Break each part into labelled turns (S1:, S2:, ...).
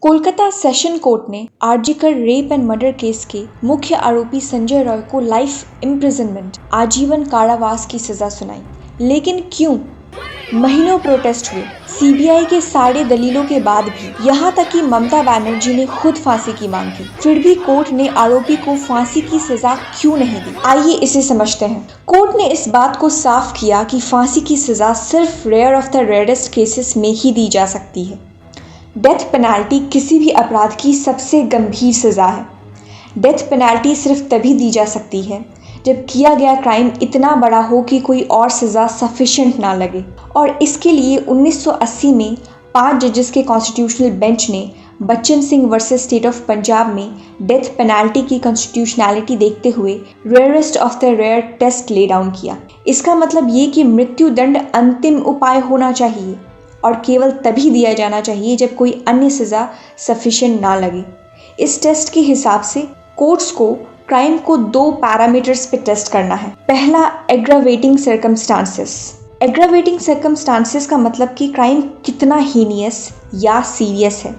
S1: Kolkata session court ने RG Kar rape and murder case के मुख्य आरोपी संजय रॉय को लाइफ इम्प्रिजनमेंट आजीवन कारावास की सजा सुनाई। लेकिन क्यों? महीनों प्रोटेस्ट हुए, सीबीआई के सारे दलीलों के बाद भी, यहाँ तक कि ममता बनर्जी ने खुद फांसी की मांग की, फिर भी कोर्ट ने आरोपी को फांसी की सजा क्यों नहीं दी? आइए इसे समझते हैं। कोर्ट ने इस बात को साफ किया कि फांसी की सजा सिर्फ rare of the rarest cases में ही दी जा सकती है। डेथ पेनाल्टी किसी भी अपराध की सबसे गंभीर सजा है। डेथ पेनाल्टी सिर्फ तभी दी जा सकती है जब किया गया क्राइम इतना बड़ा हो कि कोई और सजा सफिशिएंट ना लगे। और इसके लिए 1980 में 5 जजेस के कॉन्स्टिट्यूशनल बेंच ने Bachan Singh versus state of Punjab में डेथ पेनाल्टी की कॉन्स्टिट्यूशनैलिटी देखते हुए rarest of the rare test lay down किया। इसका मतलब ये कि मृत्यु दंड अंतिम उपाय होना चाहिए और केवल तभी दिया जाना चाहिए जब कोई अन्य सजा सफिशिएंट ना लगे। इस टेस्ट के हिसाब से कोर्ट्स को क्राइम को 2 पैरामीटर्स पे टेस्ट करना है। पहला, एग्रावेटिंग सर्कमस्टांसेस। एग्रावेटिंग सर्कमस्टांसेस का मतलब कि क्राइम कितना हीनियस या सीरियस है,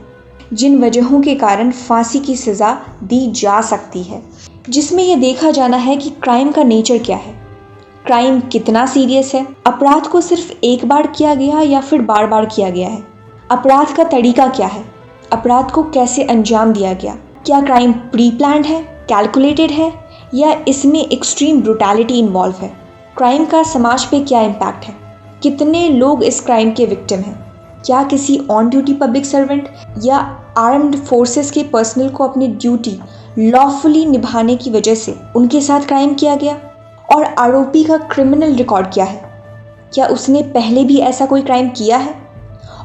S1: जिन वजहों के कारण फांसी की सजा दी जा सकती है, जिसमें यह देखा जाना है कि क्राइम का नेचर क्या है, क्राइम कितना सीरियस है, अपराध को सिर्फ एक बार किया गया या फिर बार बार किया गया है, अपराध का तरीका क्या है, अपराध को कैसे अंजाम दिया गया, क्या क्राइम प्री प्लान्ड है, कैलकुलेटेड है या इसमें एक्सट्रीम ब्रूटैलिटी इन्वॉल्व है, क्राइम का समाज पे क्या इम्पैक्ट है, कितने लोग इस क्राइम के विक्टिम हैं, क्या किसी ऑन ड्यूटी पब्लिक सर्वेंट या आर्म्ड फोर्सेस के पर्सनल को अपनी ड्यूटी लॉफुली निभाने की वजह से उनके साथ क्राइम किया गया, और आरोपी का क्रिमिनल रिकॉर्ड क्या है, क्या उसने पहले भी ऐसा कोई क्राइम किया है।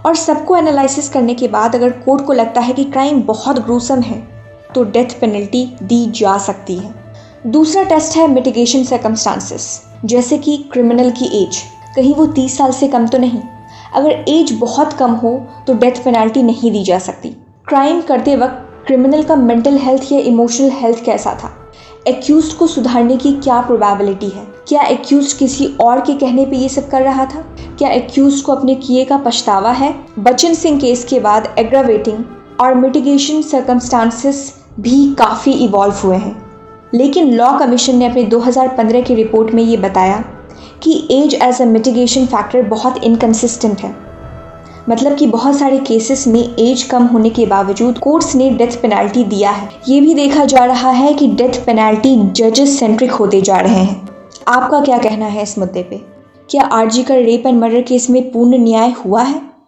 S1: और सबको एनालिसिस करने के बाद अगर कोर्ट को लगता है कि क्राइम बहुत ग्रूसम है तो डेथ पेनल्टी दी जा सकती है। दूसरा टेस्ट है मिटिगेशन सर्कमस्टांसेस, जैसे कि क्रिमिनल की एज, कहीं वो 30 साल से कम तो नहीं। अगर एज बहुत कम हो तो डेथ पेनल्टी नहीं दी जा सकती। क्राइम करते वक्त क्रिमिनल का मेंटल हेल्थ या इमोशनल हेल्थ कैसा था, एक्यूज्ड को सुधारने की क्या प्रोबेबिलिटी है, क्या एक्यूज्ड किसी और के कहने पे ये सब कर रहा था, क्या एक्यूज्ड को अपने किए का पछतावा है। बच्चन सिंह केस के बाद एग्रावेटिंग और मिटिगेशन सर्कमस्टांसेस भी काफ़ी इवॉल्व हुए हैं, लेकिन लॉ कमीशन ने अपने 2015 की रिपोर्ट में ये बताया कि age as a mitigation factor बहुत इनकन्सिस्टेंट है। मतलब कि बहुत सारे केसेस में एज कम होने के बावजूद कोर्ट्स ने डेथ पेनाल्टी दिया है। ये भी देखा जा रहा है कि डेथ पेनाल्टी जजेस सेंट्रिक होते जा रहे हैं। आपका क्या कहना है इस मुद्दे पे? क्या RG Kar rape and murder case में पूर्ण न्याय हुआ है?